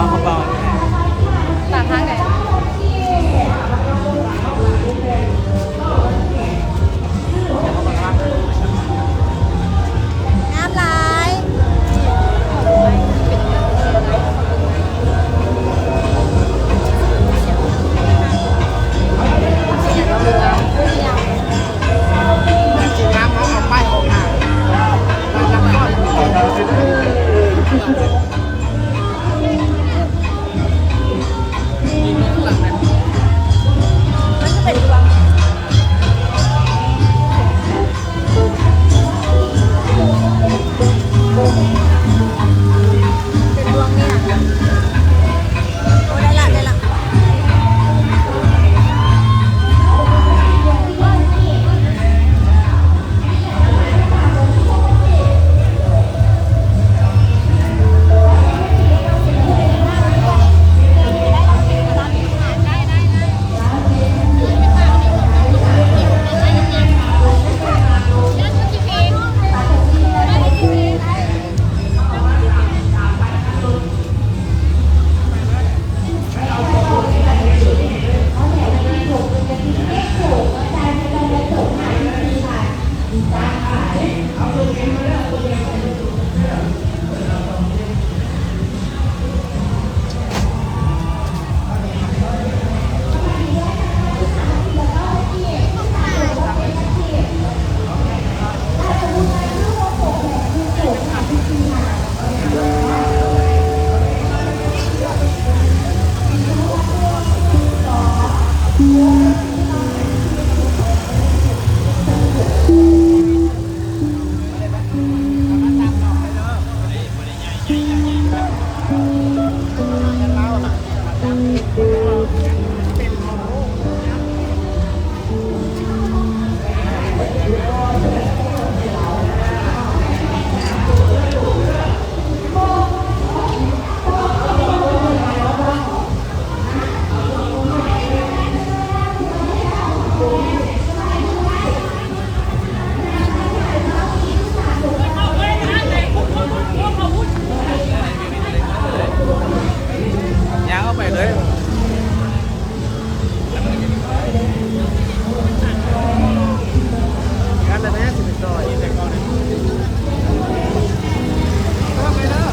เขาเบาต่างทางไหนน้ำลายจีน้ำเขาเอาป้ายออกมาแล้วก็มันจะเป็นดวงเป็นดวงเนี่ยโอ้ได้ละได้ละยางเข้าไปเลยงั้นเลยนะสิบซอยแต่ก่อนเลยเข้าไปแล้ว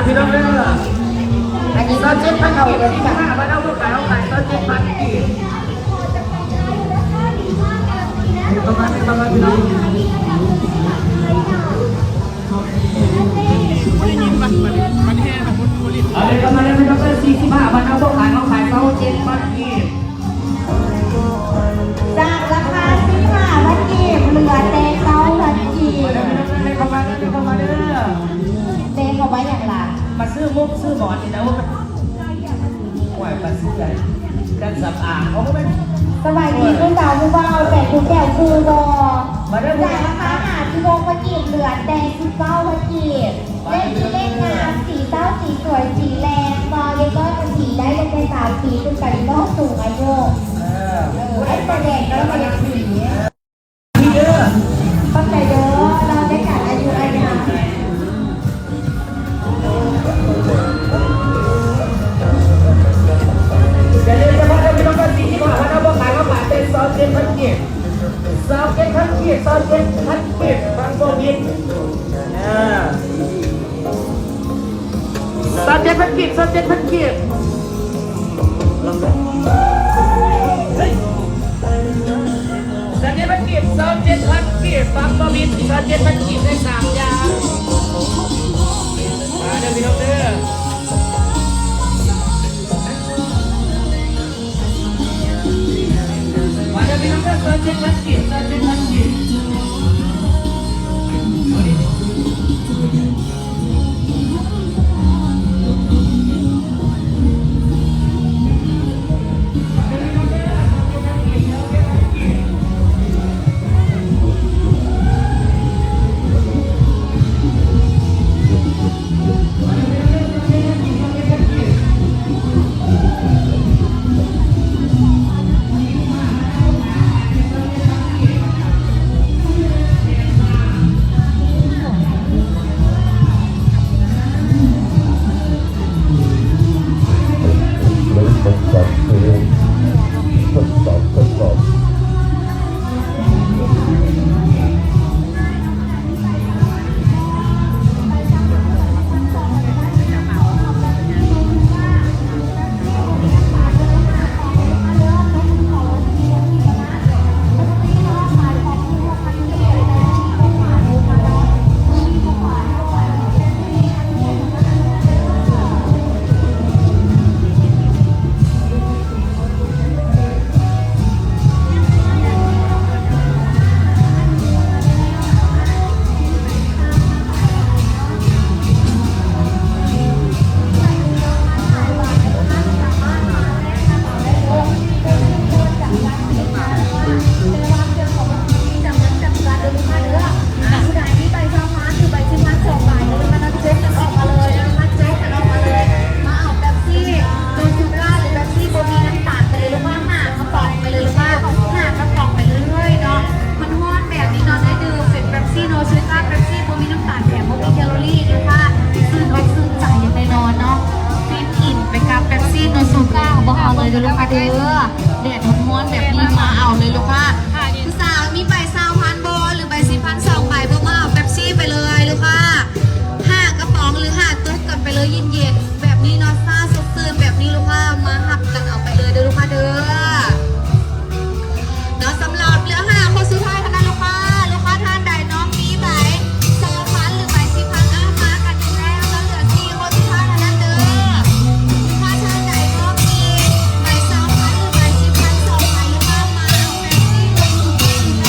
พี่น้องเด้ออันนี้ก็7,000เอาเลยที่5มาเอาขายเอาขายก็7,000กี่ประมาณพี่น้องได้ยินป่ะมันแห้งแบบมันบุรีอะไรประมาณพี่น้องได้45มาเอาขายเอาขายก็7,000กี่จากราคา15 วัตกีบเหลือแต่9 วัตกีบเข้ามาเด้อเด้งเอาไว้อย่างไรมาซื้อมุกซื้อหมอนนี่นะว่าไหวมาซื้ออะไรกันสับอ่างเขาก็ไม่สบายดีคุณสาวผู้บ่าวแต่คุณแก้วคือบอจากราคา56 วัตกีบเหลือแต่19 วัตกีบเล่นที่เล่นงามสีเต้าสีสวยสีแรงบอลเย็นก็จะสีได้ตั้งแต่3 ปีจนไปนอกสูงอายุไอ้ประเด็นแล้วมันยังสีพี่เด้อตั้งใจเด้อเราได้การอายุอายุอย่าลืมนะครับพี่น้องกัน45มาเอาขายเอาขายเป็น7,000กี่7,000กี่7,000กี่บางบ่มี7,000กี่7,000กี่7,000กี่7,000กี่บางบ่มี7,000กี่ได้3อย่างมาเด้อพี่น้องเด้อ จ็ดพันกีบซอสเจ็ดพันกีบเลยลูกค้าเด้อแดดร้อนแบบนี้มาเอาเลยลูกค้าผู้สาวมีใบ20,000โบหรือใบ4,200ใบเพิ่มมาเป๊ปซี่ไปเลยลูกค้า5กระป๋องหรือ5ตุ๊กกันไปเลยเย็นๆแบบนี้เนาะซ่าสดชื่นแบบนี้ลูกค้ามาหับกันเอาไปเลยเด้อลูกค้าเด้อเนาะสำหรับเหลือ5คนสุดท้ายเท่านั้นลูกค้าท่านใดน้องมีใบ20,000หรือใบ4,000มากันแล้วแล้วเหลือ4คนสุดท้ายเท่านั้นเด้อถ้าท่านใดน้องมีใบ20,000หรือใบ4,200ใบลูกค้ามาเอาแป๊บซี่ลงทุนไป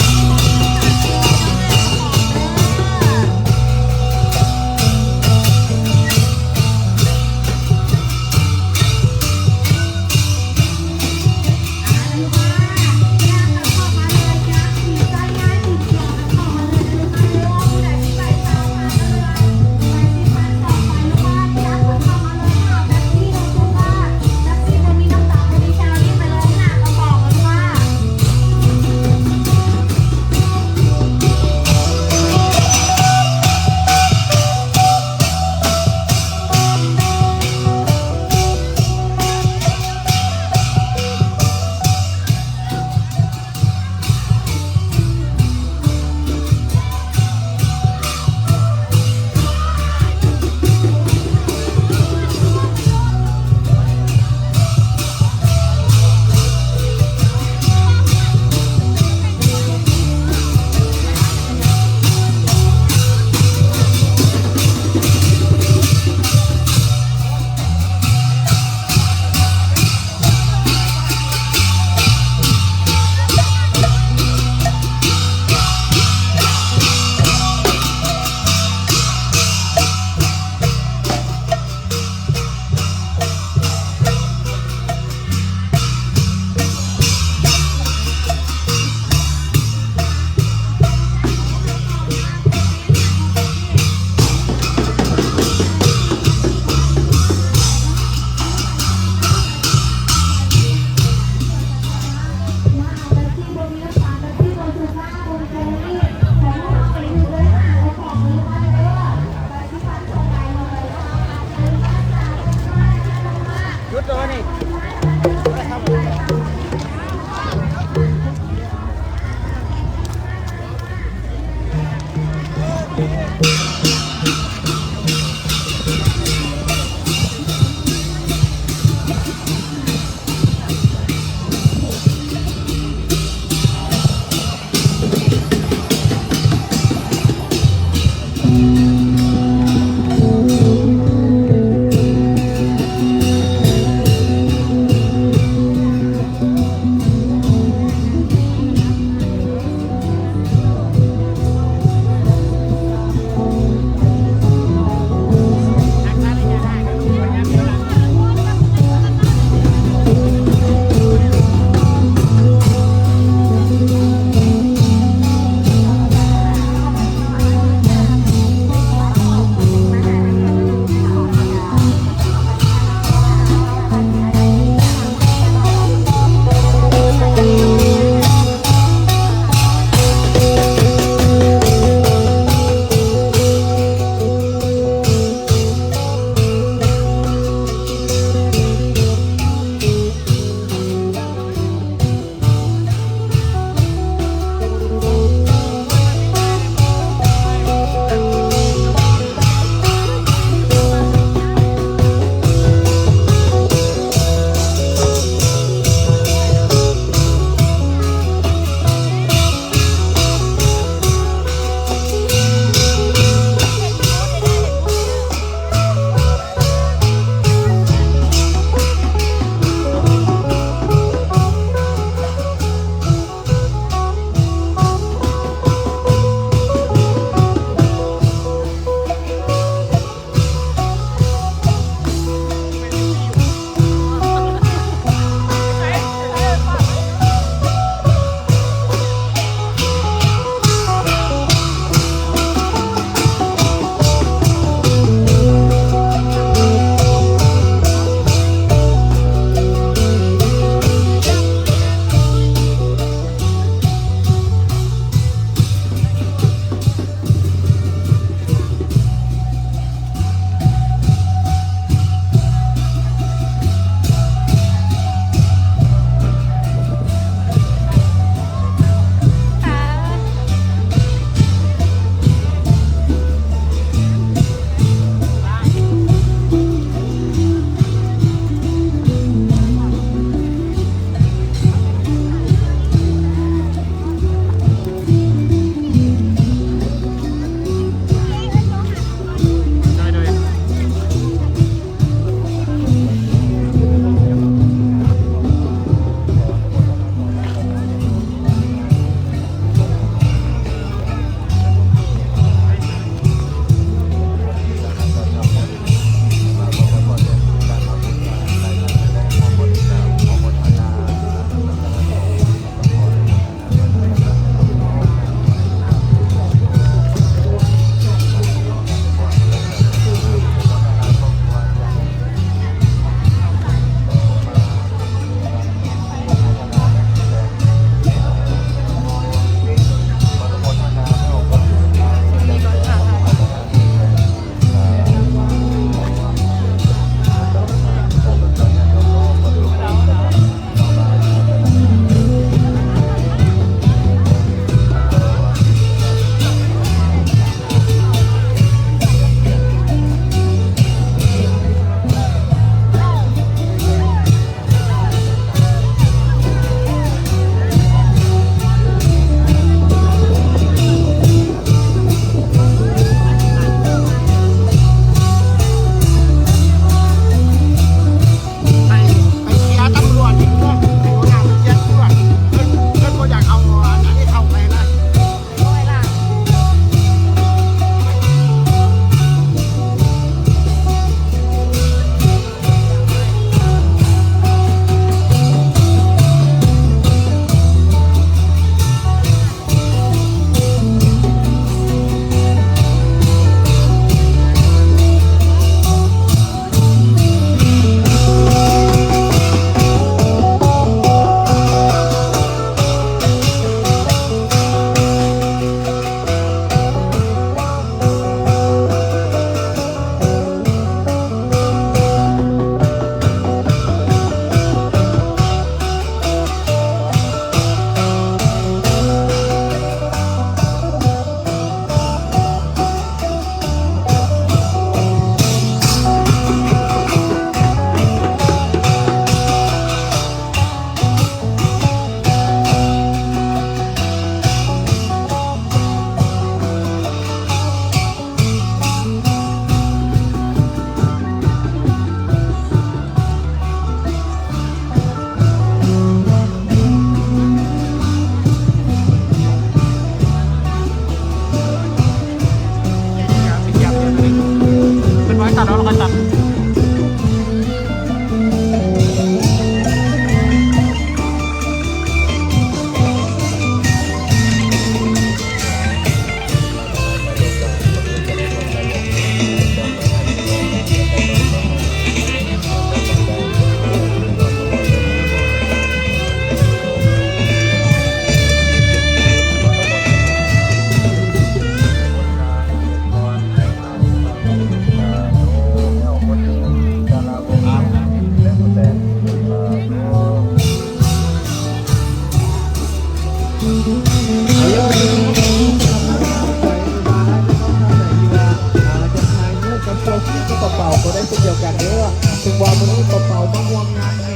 ถึงว่ามันนี้เป่าๆมาร่วมงานใน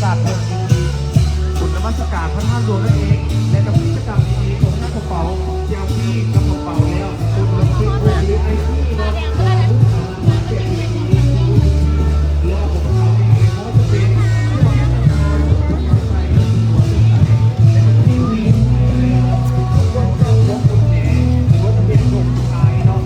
ศาสตร์บุญนมัสการพระธาตุหลวงนั่นเองและกับกิจกรรมดีๆของหน้ากระเป๋าเจ้าที่กับกระเป๋าแล้วคุณลงคลิปด้วยหรือไอที่เนาะเปลี่ยนสีรอบของเขาเองเพราะจะเป็นเรื่องที่ต่างๆใส่หัวเรื่องอะไรและก็ที่มีรถเจ้าของคนแหน่หรือว่าจะเป็นกลุ่มชายเนาะ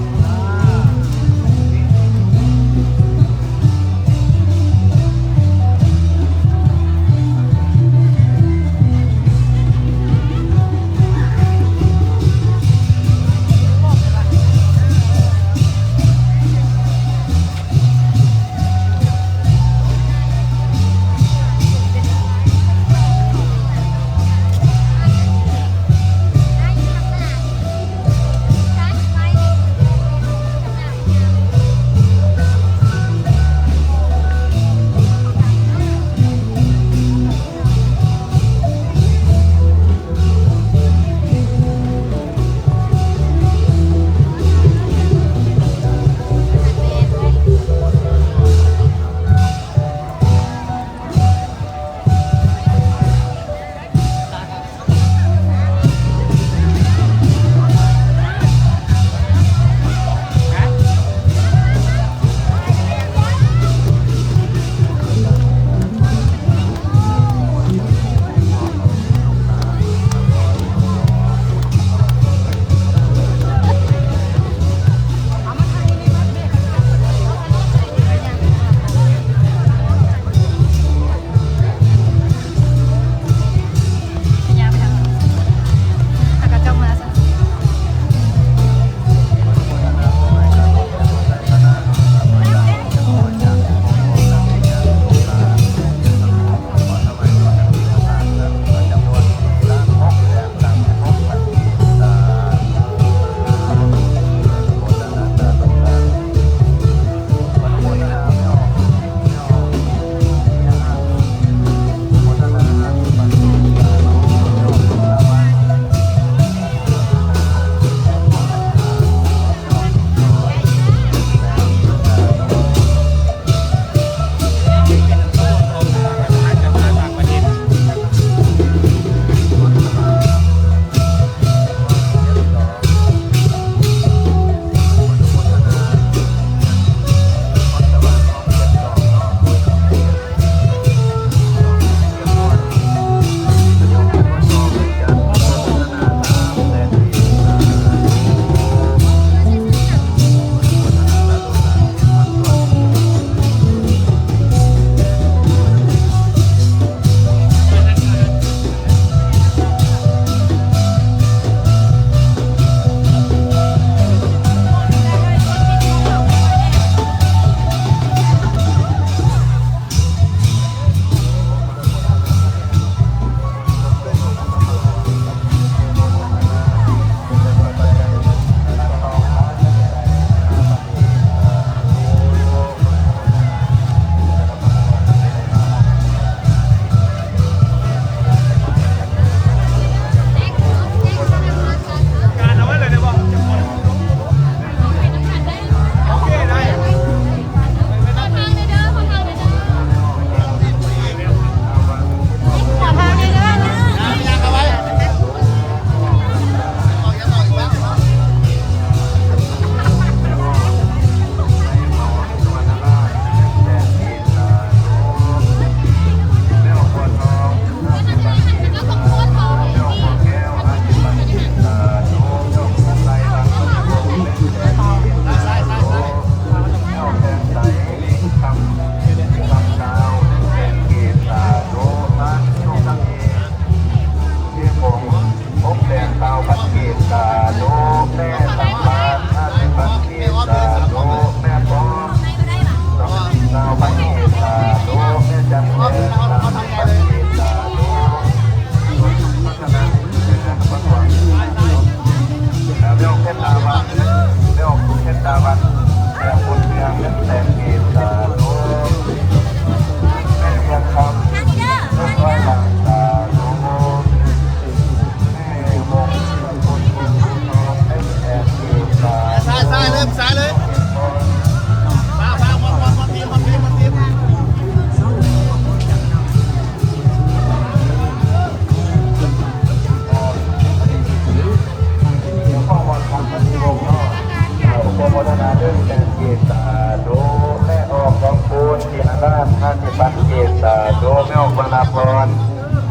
50 บันเกตสาธุแม่ออกวนาพร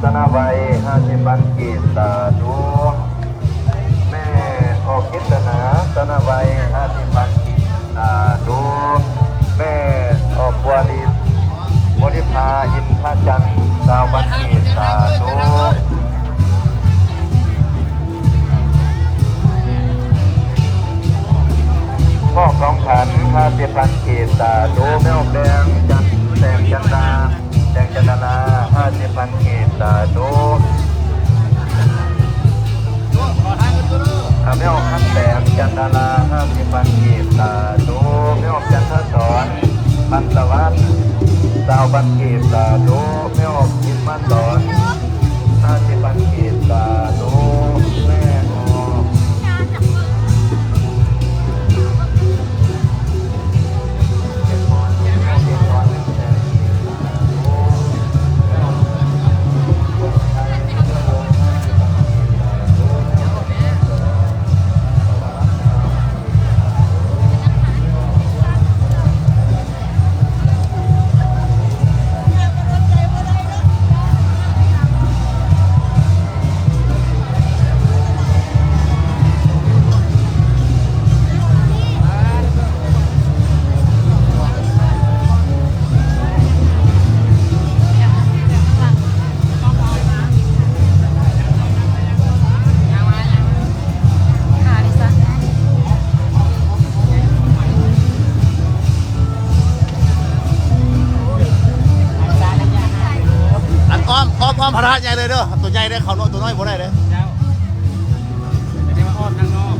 ธนวัย50 บันเกตสาธุแม่ออกกิตนาธนวัย50 บันเกตสาธุแม่ออกบัวลีบริพาอินทจันทร์20 บันเกตสาธุพ่อกองขัน50 บันเกตสาธุแม่ออกแดงจันแดงจันดาแดงจันดา50 บันเกตสาธุไม่ออกขั้นแสงจันดารา50 บันเกตสาธุไม่ออกจันทศรพันตะวัน20 บันเกตสาธุไม่ออกกินมาสอน50 บันเกตสาธุแม่ออกอ้อมพระราชใหญ่เลยเด้อตัวใหญ่ได้เขาตัวน้อยบ่ได้เลย เจ้าจะได้มาอ้อมทางนอก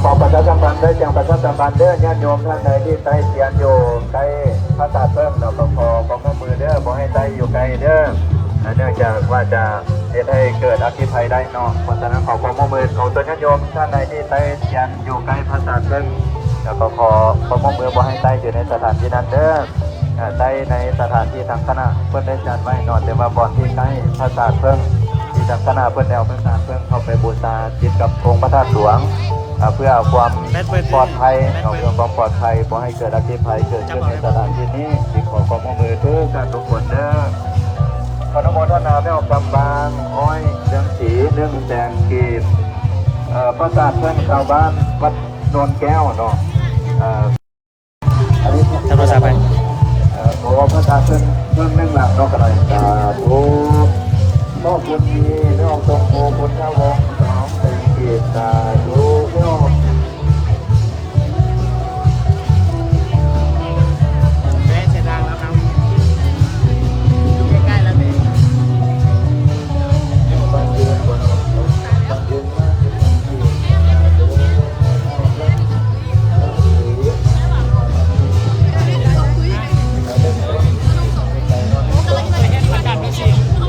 ขอประชาสัมพันธ์ได้จังประชาสัมพันธ์เด้อญาติโยมท่านใดที่ใต้เตียนอยู่ใกล้พระธาตุเพิ่มเราก็ขอความมือเด้อบ่ให้ใต้อยู่ไกลเด้อเนื่องจากว่าจะเหตุให้เกิดอัคคีภัยได้เนาะเพราะฉะนั้นขอความมือของตัวญาติโยมท่านใดที่ใต้เตียนอยู่ใกล้พระธาตุเพิ่มเราก็ขอความมือบ่ให้ใต้อยู่ในสถานที่นั้นเด้อใต้ในสถานที่ทางคณะเพื่อนได้จัดไว้นอนแต่ว่าบ่อนที่ใกล้พระธาตุเพิ่มที่ทางคณะเพื่อนแนวพระธาตุเพิ่มเข้าไปบูชาจิตกับองค์พระธาตุหลวงเพื่อความปลอดภัยเพื่อความปลอดภัยบ่ให้เกิดอัคคีภัยเกิดขึ้นในสถานที่นี้ขอความมือทุกท่านทุกคนเด้อขออนุโมทนาแม่ออกกำบางอ้อยเรื่องสีเรื่องแดงกีบพระธาตุเพิ่นชาวบ้านวัดโนนแก้วเนาะอันนี้ ทำภาษาไป ขอพระธาตุเพิ่นนึ่งหลังเนาะกันหน่อยสาธุพ่อคุณมีเรื่องทรงโอคุณเจ้าวงสองแดงกีบสาธุเรื่อง แม่เสร็จแล้วครับใกล้ๆแล้วนี่ เ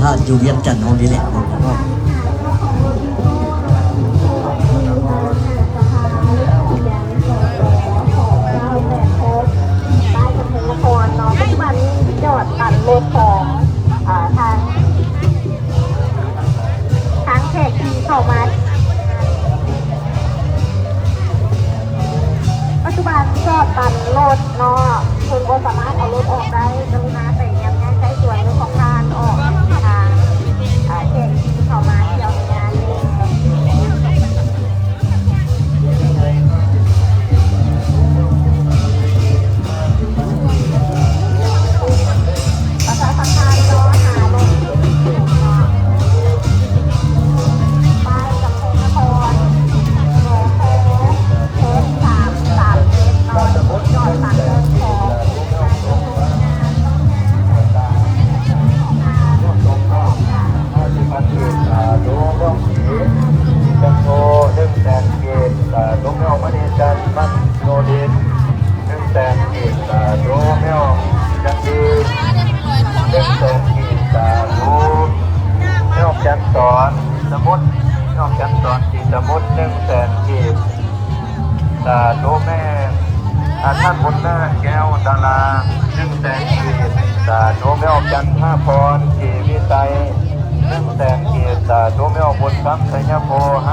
ธาตุอยู่เวียงจันทร์ของนี่แหละเนาะ ปัจจุบันนี้ยอดตัดเลขของทางแขกที่เข้ามาปัจจุบันยอดตัดรถเนาะคุณก็สามารถเอารถออกได้กรุณาแต่ยังใช้ส่วนของทางออกทางแขกที่เข้ามาเที่ยวงานนี้สมุดนอกจากสอนสีสมุด100,000 กีบสาธุแม่ท่านบุญนาแก้วดารา100,000 กีบสาธุแม่ออกจันทร์พรกีวิไต100,000 กีบสาธุแม่ออกบุญคำสัญญาโพ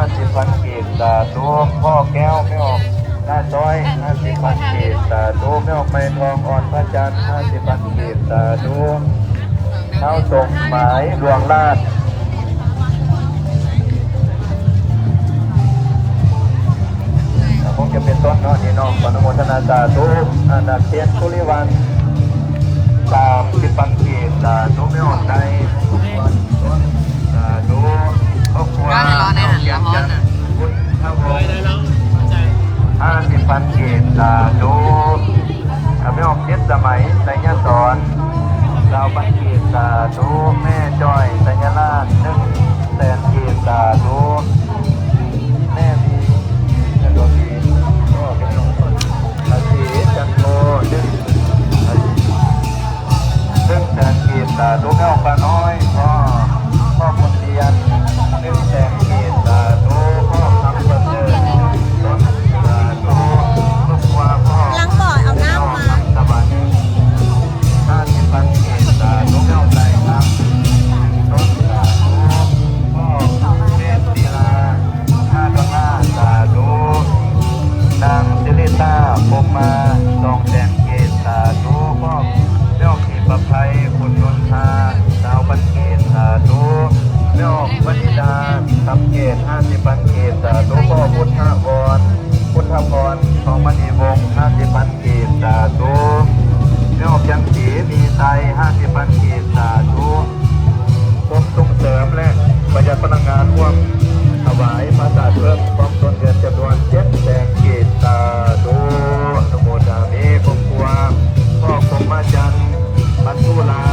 50,000 กีบสาธุพ่อแก้วแม่ออกหน้าซอย50,000 กีบสาธุแม่ออกไม้ทองอ่อนพระจันทร์50,000 กีบสาธุเท้าส่งหมายหลวงราชคงจะเป็นต้นเนาะนี่น้องปนโมทนาสาธุอนาเทียนทุริวัน30,000 กีบสาธุไม่อ่อนใจสาธุครอบครัวเอาเกียรติจันทร์บุญพระวงศ์50,000 กีบสาธุไม่ออกเจ็ดสมัยไสยสอน20,000 กีบสาธุแม่จ้อยสัญลักษณ์100,000 กีบสาธุแม่มีเงินดวงดีก็เป็นลงทุนภาษีจันโท100,000 กีบสาธุแม่ออกปลาน้อยพ่อคนเรียน100,000 กีบสาธุพ่อทำประเสริฐสาธุลูกว่าพ่อล้างบ่อเอาน้ำมาสบาย50,000 กีบสาธุแม่ออกใจครับต้นสาธุพ่อเทพศิลา5 สาธุนางศิริตาพมมา200,000 กีบสาธุพ่อแม่ออกขีประภัยคุณนนทา20,000 กีบสาธุแม่ออกวณิดาทำเกต50,000 กีบสาธุพ่อพุทธพรทองมณีวงศ์50,000 กีบสาธุแม่ออกยังสีมีไทย50,000 กีบสาธุส่งเสริมและประหยัดพลังงานร่วมถวายพระศาสนาเพิ่มความต้นเดือนจำนวน700,000 กีบสาธุสมุทามีครอบครัวพ่อคมมาจันทร์ปัตุลา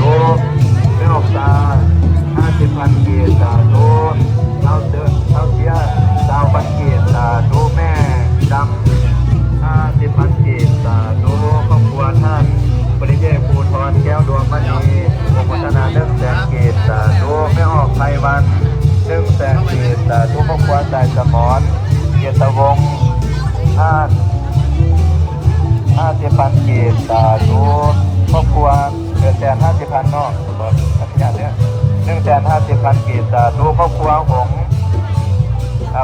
ธุแม่ออกตา50,000 กีบสาธุเท้าเสีย20,000 กีบสาธุแม่ดำ50,000 กีบสาธุครอบครัวท่านปริเยภูธรแก้วดวงมณีวงวัฒนา100,000 กีบสาธุแม่ออกไพวัน100,000 กีบสาธุครอบครัวสายสมรเกียรติวงศ์50,000 กีบสาธุครอบครัว150,000 เนาะขออนุญาตเนี่ย150,000 กีบสาธุครอบครัวของ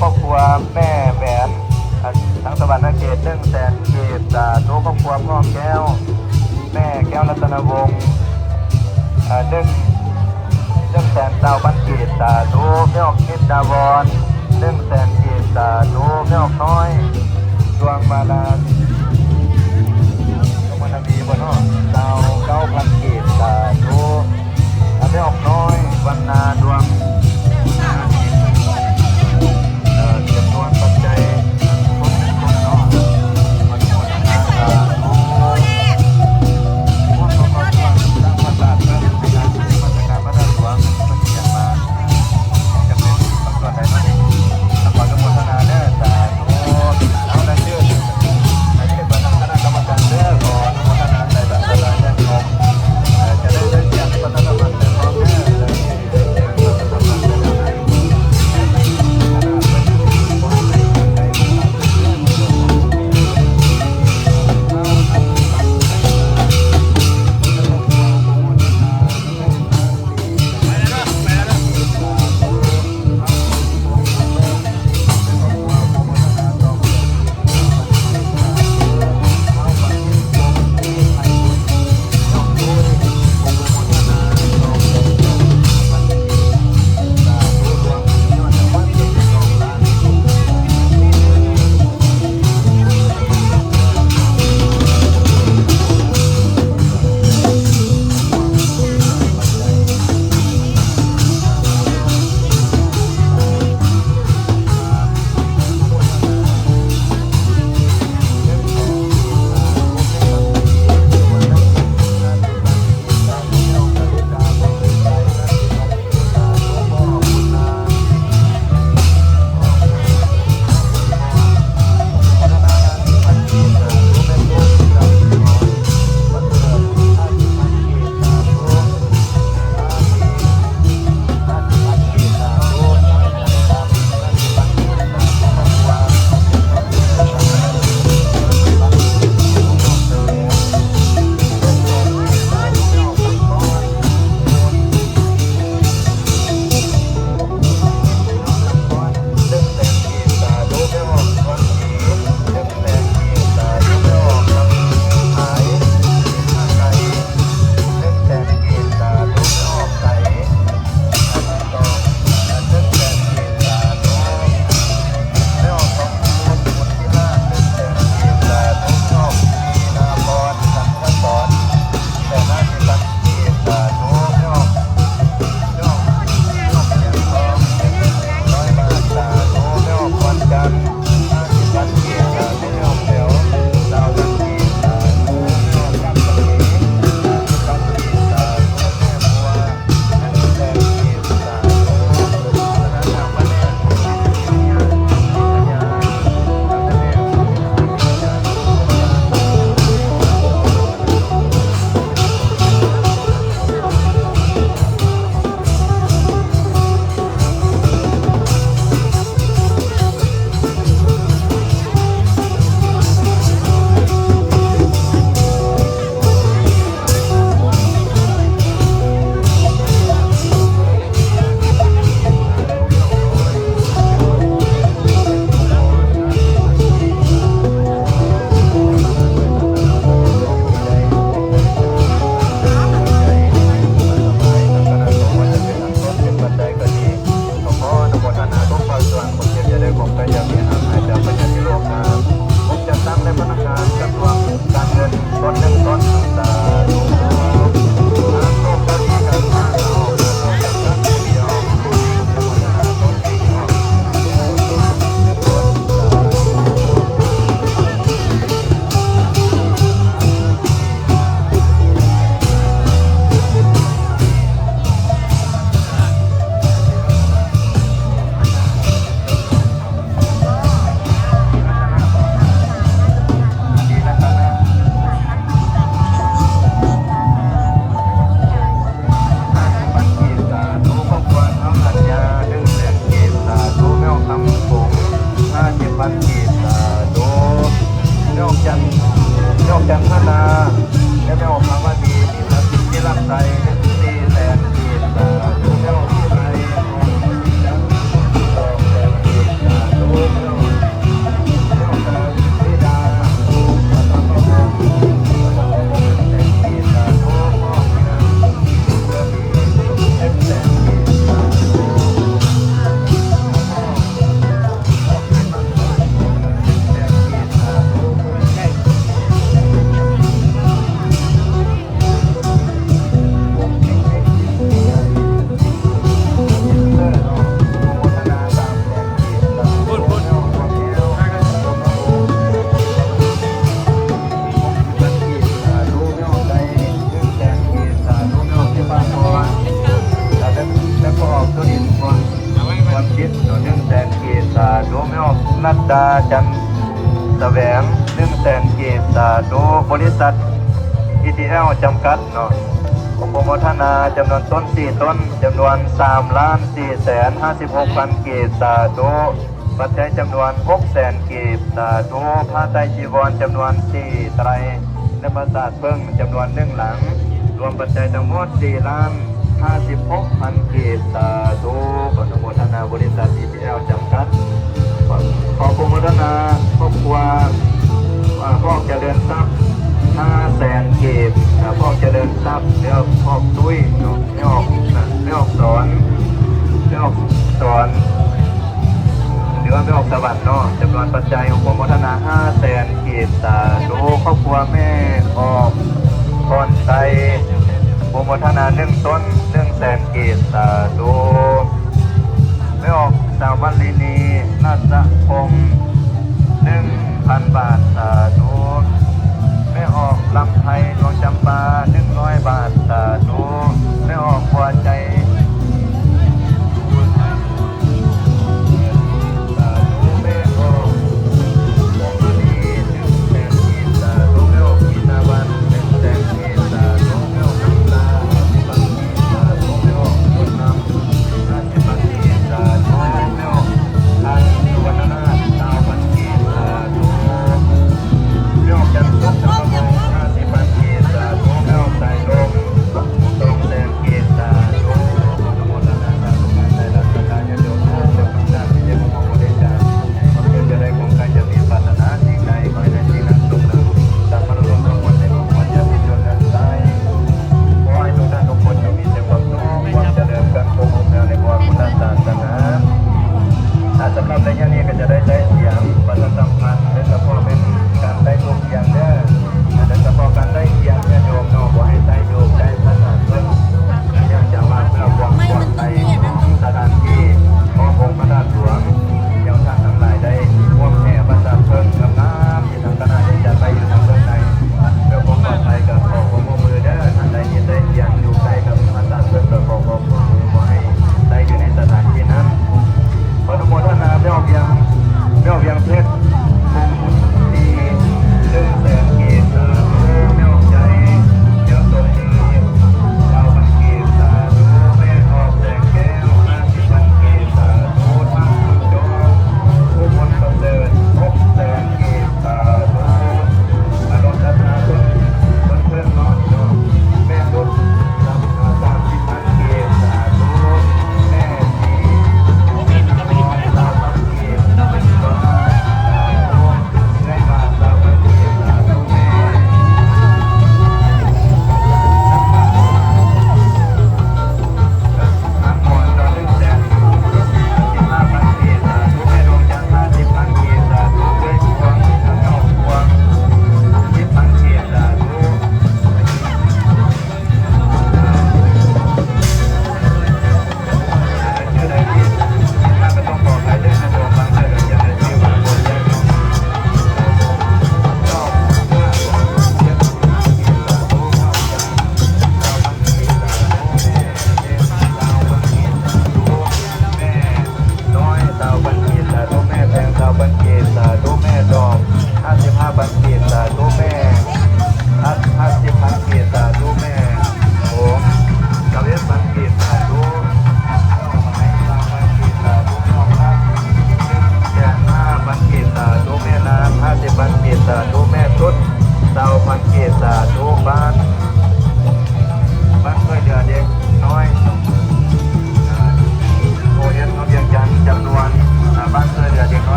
ครอบครัวแม่แหวนทั้งสวรรค์เขต100,000 กีบสาธุครอบครัวพ่อแก้วแม่แก้วรัตนวงศ์100,000 กีบสาธุแม่ออกนิดดาวร100,000 กีบสาธุแม่ออกน้อยดวงมาลาสมณวีบนนอก9,000 กีบสาธุแม่ออกน้อยวันนาดวงจำนวนปัจจัยคนเนาะมันหมดงานสาธุพวกเราก็ตั้งพระศาสนาเป็นงานมาจากการพัฒนาหลวงมันเกี่ยวมาจะเป็นตำรวจไหนบ้างตำรวจกรมธนาเนี่ยสาธุเอาได้ชื่อไอ้เทพ แสวง100,000 กีบสาธุบริษัท ETL จำกัดเนาะองค์โมทนาจำนวนต้น4ต้นจำนวน3,456,000 กีบสาธุปัจจัยจำนวน600,000 กีบสาธุผ้าไตรจีวรจำนวน4ไตรและปราสาทเพิ่งจำนวน1หลังรวมปัจจัยทั้งหมด4,56,000 กีบสาธุอนุโมทนาบริษัท ETL จำกัดขออนุโมทนาครอบครัวพ่อเจริญทรัพย์500,000 กีบพ่อเจริญทรัพย์เรียกพ่อตุ้ยไม่ออกสอนหรือว่าไม่ออกสวรรค์เนาะจำนวนปัจจัยของโมทนา500,000 กีบสาธุครอบครัวแม่ออกพรใจโมทนา1 ต้น100,000 กีบสาธุไม่ออกสาววันลีนีนาฏพงศ์1,000 บาทสาธุไม่ออกลำไทยดวงจำปา100 บาทสาธุไม่ออกหัวใจ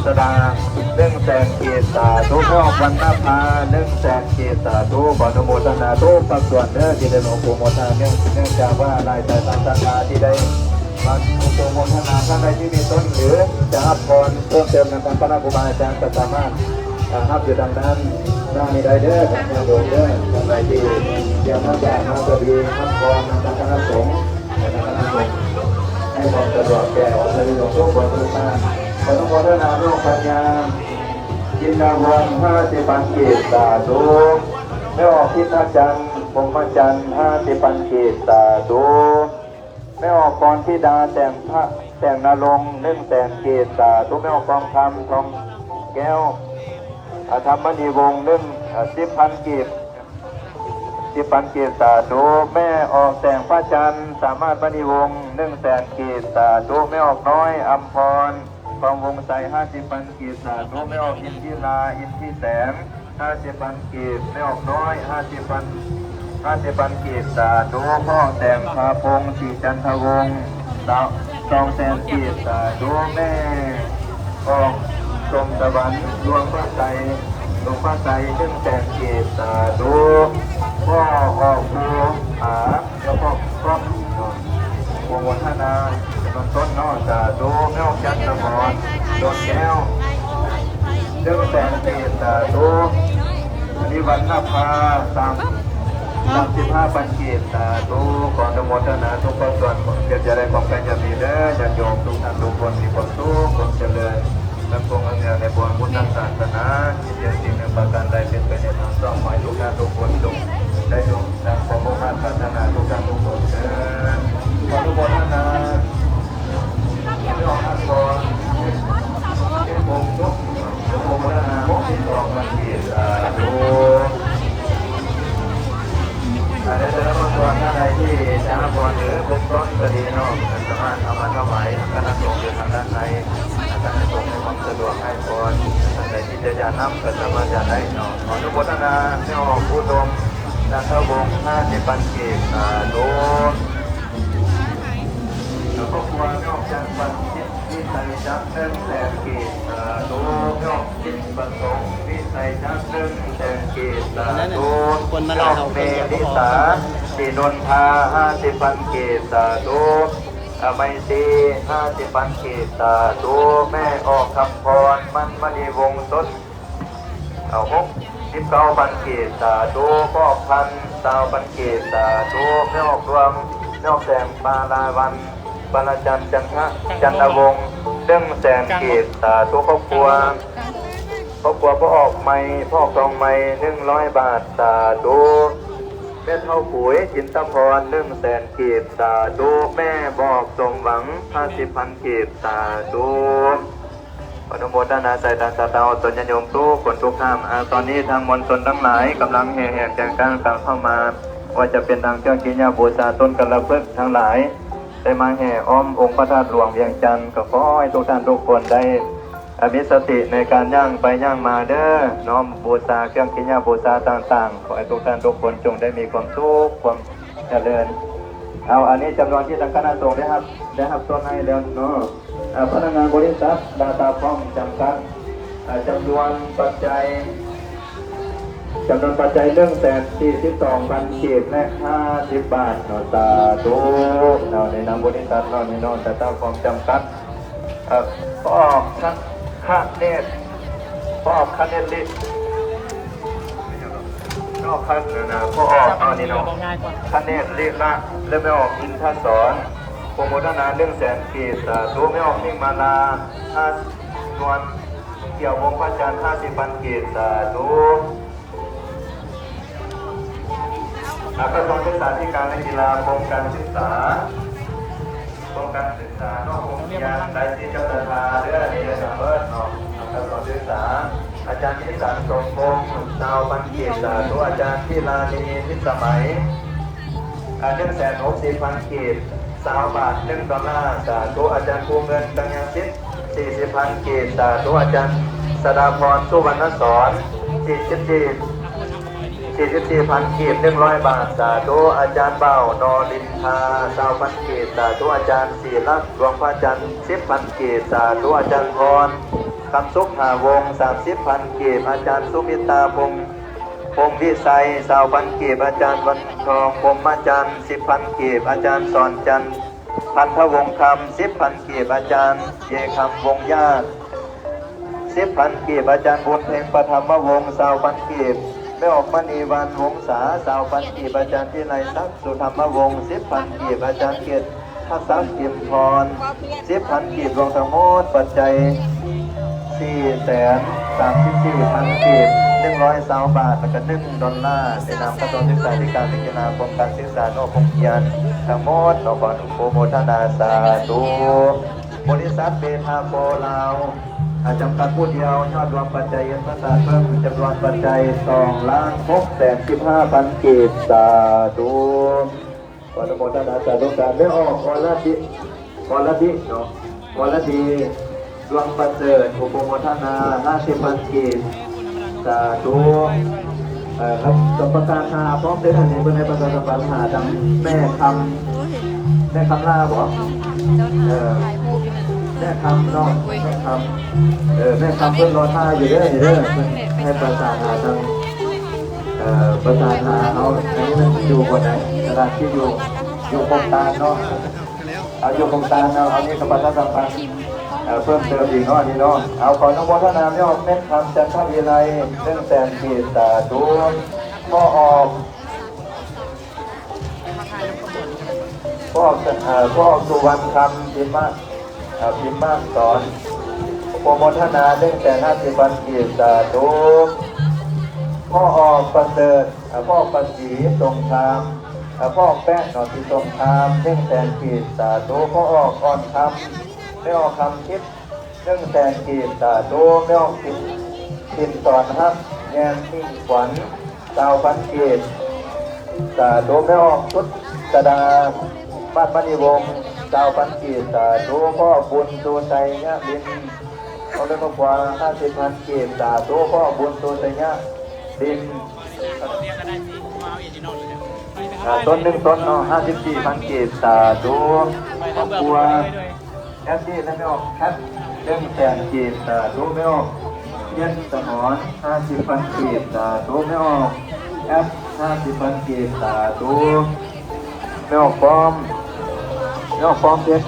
ษดา100,000 กีบสาธุแม่ออกวันนภา100,000 กีบสาธุขออนุโมทนาทุกภาคส่วนเด้อที่ได้ลงโปรโมทนาเนื่องจากว่ารายจ่ายตามศรัทธาที่ได้มาโปรโมทนาท่านใดที่มีต้นหรือจะรับพรเพิ่มเติมในทางพระครูบาอาจารย์ก็สามารถรับอยู่ดังนั้นได้มีได้เด้อท่านโยมเด้อท่านใดที่ยังไม่ได้มาก็ดีรับพรในทางคณะสงฆ์ในทางคณะสงฆ์ให้ความสะดวกแก่องค์พระนิยมทุกคนทุกท่านขออนุโมทนาร่วมปัญญาจินดาวง50 ปันกีบสาธุไม่ออกทิศจันทร์พงมาจันทร์50 ปันกีบสาธุไม่ออกกรธิดาแต่งนาลง100,000 กีบสาธุไม่ออกกองคำทองแก้วธรรมณีวงศ์10 พันกีบ10 พันกีบสาธุแม่ออกแต่งพระจันทร์สามารถมณีวงศ์100,000 กีบสาธุไม่ออกน้อยอัมพรกองวงใส50 พันกีบสาธุไม่ออกอินทิราอินทิแสง50 พันกีบไม่ออกน้อย50 พันกีบสาธุพ่อแต่งพาพงศ์สีจันทวงศ์200,000 กีบสาธุแม่ออกชมตะวันดวงพระใจ100,000 กีบสาธุพ่อออกภูหาแล้วก็ครอบวงวัฒนาต้นนอกสาธุแม่ออกจันทมรโดนแก้ว100,000 กีบสาธุนิวันนภา35 ปันกีบสาธุขออนุโมทนาทุกคนส่วนเกิดจะได้ความเป็นอย่างนี้เด้อญาติโยมทุกท่านทุกคนมีความสุขความเจริญและคงอันเนื่องในบวรพุทธศาสนาที่จะสิ่งหนึ่งประการใดเป็นไปในทางสองหมายทุกท่านทุกคนจงได้จงนำความมุ่งมั่นปรารถนาทุกท่านทุกคนเถิดขออนุโมทนาไม่ออกอักษรเป็นมงทุกอนุโมทนา62 ปันกีบสาธุอาจจะเริ่มต้นท่านใดที่จะรับพรหรือเบื้องต้นก็ดีเนาะสามารถเอามาถวายคณะสงฆ์หรือทางด้านในคณะสงฆ์ให้ความสะดวกให้พรท่านใดที่จะนำก็สามารถจะได้เนาะขออนุโมทนาเจ้าผู้ดมนักวงศ์50 ปันกีบสาธุแล้วก็ควรนอกจากปันจิตวิสัยจัก100,000 กีบสาธุนอกจิตประสงค์วิสัยจัก100,000 กีบสาธุนอกเมลิสาสีนนทา50 ปันกีบสาธุไมตรี50 ปันกีบสาธุแม่ออกคำพรมันมณีวงศ์ต้น19 ปันกีบสาธุพ่อพัน20 ปันกีบสาธุแม่ออกรวมแม่ออกแสงปาลาวันบรรจันทร์จันทวงศ์100,000 กีบสาธุครอบครัวพ่อออกไม้พ่อครองไม้100 บาทสาธุแม่เท่าปุ๋ยจินตพร100,000 กีบสาธุแม่บอกสมหวัง50 พันกีบสาธุอนุโมทนาใจตาสตาตนญาโยมทุกคนทุกท่านตอนนี้ทางมณฑลทั้งหลายกำลังแห่แจกการต่างเข้ามาว่าจะเป็นทางเจ้ากิญญาบูชาต้นกระเพิกทั้งหลายได้มาแห่อ้อมองค์พระธาตุหลวงเวียงจันทร์ก็ขอให้ทุกท่านทุกคนได้มีสติในการย่างไปย่างมาเด้อน้อมบูชาเครื่องกิญญาบูชาต่างๆขอให้ทุกท่านทุกคนจงได้มีความสุขความเจริญเอาอันนี้จำนวนที่ทางคณะสงฆ์ได้ครับต้นให้แล้วเนาะพนักงานบริษัทดาตาพร้อมจำกัดจำนวนปัจจัย142 พันกีบและ50 บาทเนาะสาธุเนาะในนามบริษัทเนาะในนามดาตาพร้อมจำกัดพ่อคะเนตลินอกคันนะพ่อออกนี่เนาะคะเนตลิละแล้วไม่ออกอินทศรโปรโมทนา100,000 กีบสาธุไม่ออกมิ่งมาลา5 นวลเกี่ยววงพระจันทร์50 ปันกีบสาธุกระทรวงศึกษาธิการและกีฬากรมการศึกษานอกวงเรียนได้ที่เจ้าตาเรื่องนี้จะเปิดเนาะกระทรวงศึกษาอาจารย์นิสานสมพงศ์20 ปันกีบสาธุอาจารย์ที่ลานีพิสมัย160 พันกีบ20 บาท$1สาธุอาจารย์ภูเงินกัญญาสิทธิ์40 พันกีบสาธุอาจารย์สดาพรสุวรรณสอน44 พันกีบ100 บาทสาธุอาจารย์เบานอลินทา20 พันกีบสาธุอาจารย์ศิลักษ์ดวงพระจันทร์10 พันกีบสาธุอาจารย์พร คำสุขหาวง30,000 กีบอาจารย์สุมิตาพงวิสัย20,000 กีบอาจารย์วันทองพรหมจันทร์10,000 กีบอาจารย์สอนจันทร์พันธวงศ์คำ10,000 กีบอาจารย์เยคำวงญาติ10,000 กีบอาจารย์บุญเพ็งปฐมวงศ์20,000 กีบไม่ออกมณีวันวงศา20,000 กีบอาจารย์ที่ไรศักดิ์สุธรรมวงศ์10,000 กีบอาจารย์เกียรติทัศน์กิมพร10,000 กีบรวมทั้งหมดปัจจัย434,000 กีบ120 บาทแล้วก็$1ในนามกระทรวงศึกษาธิการพิจารณากรมการศึกษาโนพงเพียรทั้งหมดขออนุโมทนาสาธุบริษัทเบทาโปลาวจำกัดผู้เดียวยอดรวมปัจจัยเงินประสาทเพิ่มจำนวนปัจจัย2,615,000 กีบสาธุขออนุโมทนาสาธุการได้ออกอรดิเนาะอรดีดวงประเสริฐอุปโมทนา50,000 กีบสาธุครับสมประการหาพร้อมด้วยท่านนี้เพื่อให้ประชาชนหาทางแม่คำล่าบอกแม่คำเนาะแม่คำเพื่อนรอท่าอยู่เด้อให้ประสานหาทางประสานหาเอาอันนี้มันอยู่บนไหนสถานที่อยู่โครงการเนาะเอาอยู่โครงการเนาะเอานี้กับประชาสัมพันธ์เพิ่มเติมอีกเนาะนี่เนาะเอาขออนุโมทนาเนี่ยเม็ดคำจันทวิไล100,000 กีบสาธุพ่อออกสุวรรณคำพิมพ์มากสอนโปรโมทนา150,000 กีบสาธุพ่อออกประเสริฐพ่อประสีทรงธรรมพ่อแป้งหนอที่ทรงธรรม100,000 กีบสาธุพ่อออกอ่อนคำไม่ออกคำคิด100,000 กีบสาธุไม่ออกคิดสอนฮักแยมมิ่งขวัญ20,000 กีบสาธุไม่ออกชุดกระดาบ้านมณีวงศ์20,000 กีบสาธุพ่อบุญตูใจเนี่ยบินเอาได้มากกว่า50,000 กีบสาธุพ่อบุญตูใจเนี่ยบินต้น1 ต้นเนาะ54,000 กีบสาธุครอบครัวแอปที่แล้วไม่ออกแคป100,000 กีบสาธุไม่ออกเย็นสมอน50,000 กีบสาธุไม่ออกแอป50,000 กีบสาธุไม่ออกปอมเพชร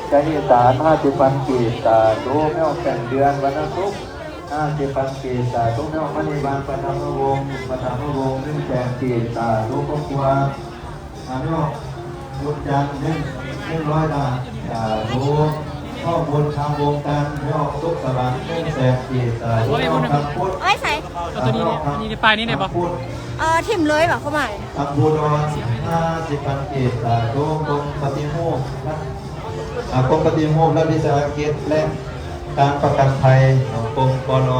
ใจอีสาน50,000 กีบสาธุไม่ออกแต่งเดือนวันศุกร์50,000 กีบสาธุไม่ออกมณีบาลปฐมวงศ์100,000 กีบสาธุครอบครัวไม่ออกบุญจันทร์100 บาทสาธุพ่อบุญทำวงการไม่ออกสุขสวัสดิ์100,000 กีบสาธุทำพุทธ เอ้ยใส่ ตัวนี้นี่ในปลายนี่ไหนบอก ทิมเลยแบบเข้ามา ทำบุญ50,000 กีบสาธุกรมปฏิโมกข์และวิสาหกิจและการประกันภัยของกรมปล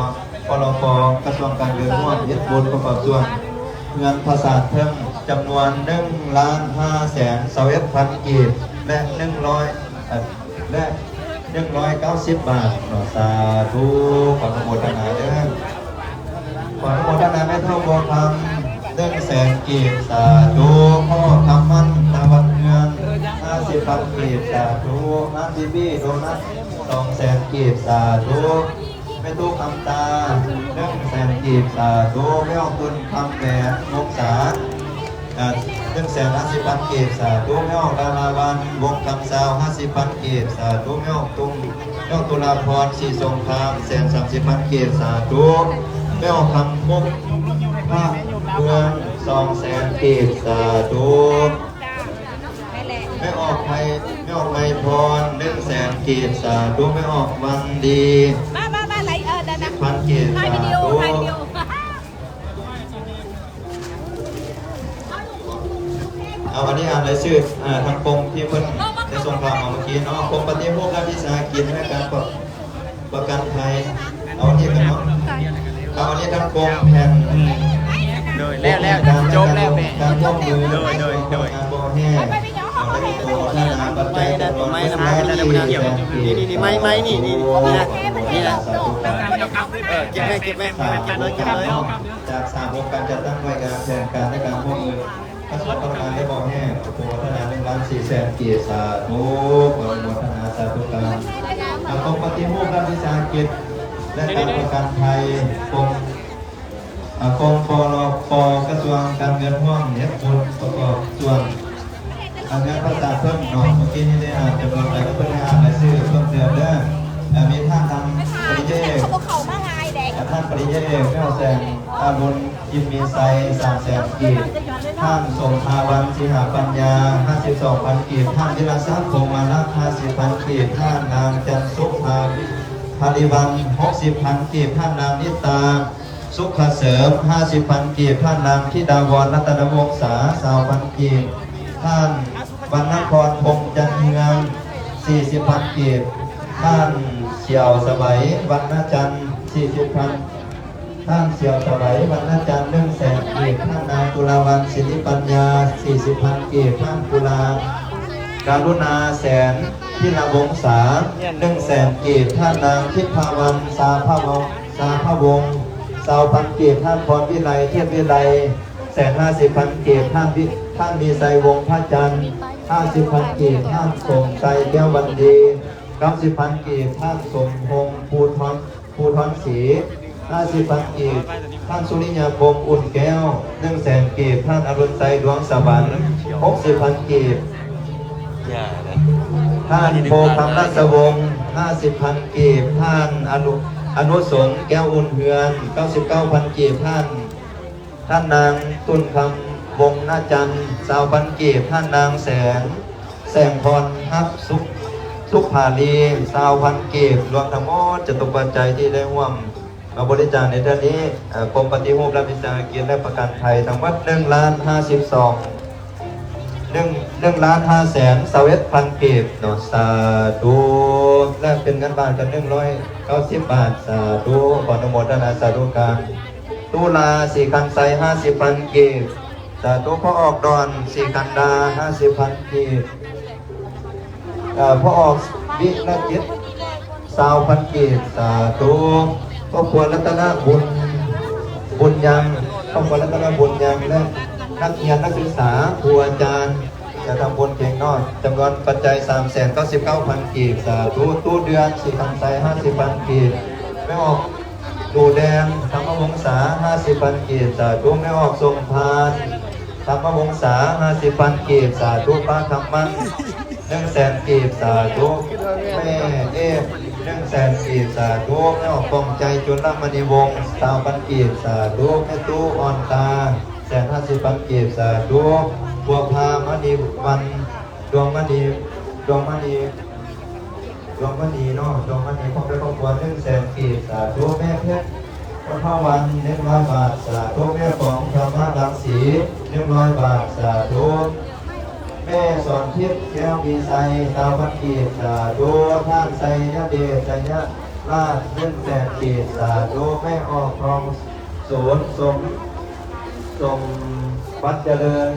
ปกระทรวงการเงินร่วมยึดบุญประกอบส่วนเงินภาษาเพิ่มจำนวน1,521,000 กีบและ190 บาทสาธุขออนุโมทนาด้วยขออนุโมทนาแม่เท่าบัวคำ100,000 กีบสาธุพ่อคำมั่นตะวันเงิน50,000 กีบสาธุน้ำบีบี้โดนัท200,000 กีบสาธุแม่ตู้คำตา100,000 กีบสาธุแม่ออกตุนคำแหวนวงศา150,000 กีบสาธุแม่ออกดาราวันวงคำสาว50,000 กีบสาธุแม่ออกตุลาพรสีสงคราม130,000 กีบสาธุแม่ออกคำมุกภาคเมือง200,000 กีบสาธุไม่ออกไมพร100,000 กีบสาธุไม่ออกวันดีไหล10,000 กีบสาธุเอาอันนี้อ่านรายชื่อทางกรมที่เพิ่นได้ส่งข่าวมาเมื่อกี้เนาะกรมปฏิโมกข์และวิสาหกิจและการประกันภัยเอาอันนี้กันเนาะเอาอันนี้ทางกรมแผ่นโดยแล้วจบแล้วแม่การร่วมมือโดยการบ่อแห้งได้โตพัฒนาปัจจัยจำนวน100,000 นี่ไม้นี่นะเก็บแม่เก็บเลยจาก3วงการจัดตั้งไว้การแทนการในการร่วมมือกระทรวงพลังงานได้บ่อแห้งโตพัฒนา1,400,000 กีบสาธุขออนุโมทนาสาธุการ กรมปฏิรูปรัฐวิสาหกิจและการประกันภัยกรมปลปกระทรวงการเงินห่วงเน็ตบุญประกอบส่วนการเงินภาษาเพิ่มหน่อยเมื่อกี้นี้ได้อ่านจำนวนไปก็เพิ่มอ่านรายชื่อเพิ่มเติมเด้อมีท่านทำปริญญาเอก เขามาไงเด็ก ท่านปริญญาเอก900,000อาบุญยิมมีไซ300,000 กีบท่านสมภาวันสิหาปัญญา 52,000 กีบท่านวิลาศักดิ์พงมาลัก 50,000 กีบท่านนางจันสุภาภาริวัน 60,000 กีบท่านนางนิตาสุขเสริม 50,000 กีบท่านนางธิดาวรรัตนวงศา 20,000 กีบท่านวรรณพรพงษ์จันเฮือง 40,000 กีบท่านเสี่ยวสมัยวรรณจันทร์ 40,000 ท่านเสี่ยวสมัยวรรณจันทร์ 100,000 กีบท่านนางตุลาวันศิริปัญญา 40,000 กีบท่านตุลาการุณาแสนพิรวงศา 100,000 กีบท่านนางทิพาวันสาภาวงศ์20,000 กีบท่านพรวิไลเทียบวิไล150,000 กีบท่านมีไซวงศ์พระจันทร์ 50,000 กีบท่านสมใจแก้ววันดี90,000 กีบท่านสมพงษ์ภูทรศรี 50,000 กีบท่านสุริยาพงษ์อุ่นแก้ว 100,000 กีบท่านอรุณใจดวงสวรรค์ 60,000 กีบท่านโพคำราชวงศ์ 50,000 กีบท่านอนุสงฆ์แก้วอุ่นเฮือน 99,000 กีบท่านนางตุลคำวงหน้าจันทร์ 20,000 กีบท่านนางแสงพรฮับสุขภาลี20,000 กีบรวมทั้งหมดจตุปัจจัยที่ได้ร่วมมาบริจาคในเดือนนี้กรมปฏิรูปรัฐวิสาหกิจและประกันภัยทั้งหมด1,521,000 กีบสาธุและเป็นเงินบาทกัน190 บาทสาธุขออนุโมทนาสาธุการตุลา4คันไซ50,000 กีบสาธุพ่อออกดอน4กันดา 50,000 กีบพ่อออกวิละจิต20,000 กีบสาธุครอบครัวรัตนบุญยังครอบครัวรัตนบุญยังและนักเรียนนักศึกษาครูอาจารย์จะทำบุญเก่งน้อยจำนวนปัจจัย399,000 กีบสาธุตู้เดือน4คันไซ50,000 กีบไม่ออกดูแดงธรรมวงศา 50,000 กีบสาธุไม่ออกทรงพานธรรมวงศา 50,000 กีบสาธุป้าคำมั่น100,000 กีบสาธุแม่100,000 กีบสาธุไม่ออกกองใจจุลมณีวงศ์20,000 กีบสาธุแม่ตู้อ่อนตา150,000 กีบสาธุบัวพามณีวันดวงมณีเนาะดวงมณีพ่อได้ครอบครัว100,000 กีบสาธุแม่เพชรพระวัน100 บาทสาธุแม่ของธรรมรังสี100 บาทสาธุแม่สอนทิพย์แก้วมีไซ20,000 กีบสาธุท่านไซยะเดชไซยะราช100,000 กีบสาธุแม่ออกทองศูนย์สมวัดเจริญ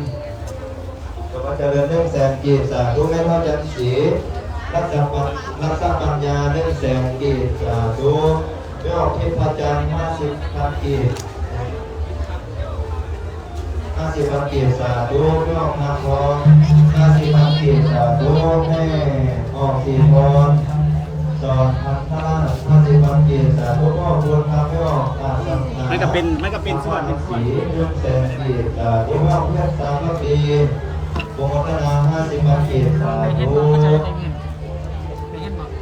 100,000 กีบสาธุแม่พ่อจันทร์ศรีรักษาปัญญา100,000 กีบสาธุแม่ออกทิพย์พระจันทร์50,000 กีบ50,000 กีบสาธุแม่ออกนาทอง50,000 กีบสาธุแม่ออกสีพรสอนพันธะ50,000 กีบสาธุพ่อบุญทำไม่ออกตาสังฆา มันก็เป็นส่วน สี100,000 กีบสาธุแม่ออกเพชร3ปีวงวัฒนา50,000 กีบสาธุ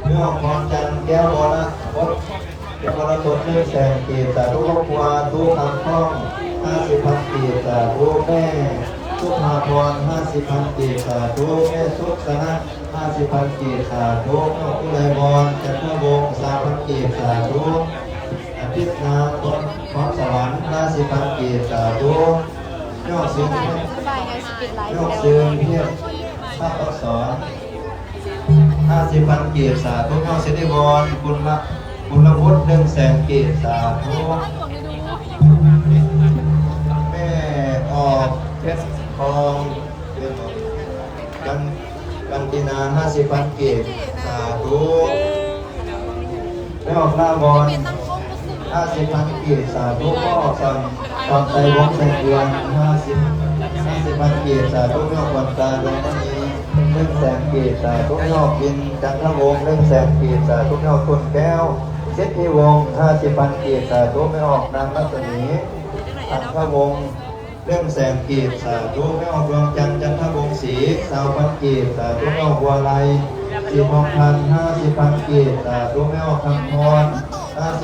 แม่ออกพรจันทร์แก้ววรสด100,000 กีบสาธุครอบครัวทุกคำคล้อง50,000 กีบสาธุแม่สุภาพร50,000 กีบสาธุแม่สุขนะ50,000 กีบสาธุแม่กุไลบอลจันทวงศ์3,000 กีบสาธุอาทิตย์นาพรสวรรค์50,000 กีบสาธุยอดซึ้งยอดซึ้งเพียรภาพอักษร50,000 กีบสาธุยอดศิริวรคุณวุฒิ100,000 กีบสาธุแม่ออกเพชรทองกันตินา50,000 กีบสาธุแม่ออกหน้าบอล50,000 กีบสาธุพ่อออกสั่งใจวงแสงเดือน50,000 กีบสาธุแม่ออกวันตาดวงมณี 100,000 กีบสาธุแม่ออกบินจันทวงศ์100,000 กีบสาธุแม่ออกต้นแก้วเศรษฐีวงศ์50,000 กีบสาธุแม่ออกนางรัศมีอัครวงศ์100,000 กีบสาธุแม่ออกดวงจันทร์จันทวงศ์ศรี20,000 กีบสาธุแม่ออกบัวไล4,000 50,000 กีบสาธุแม่ออกคำพร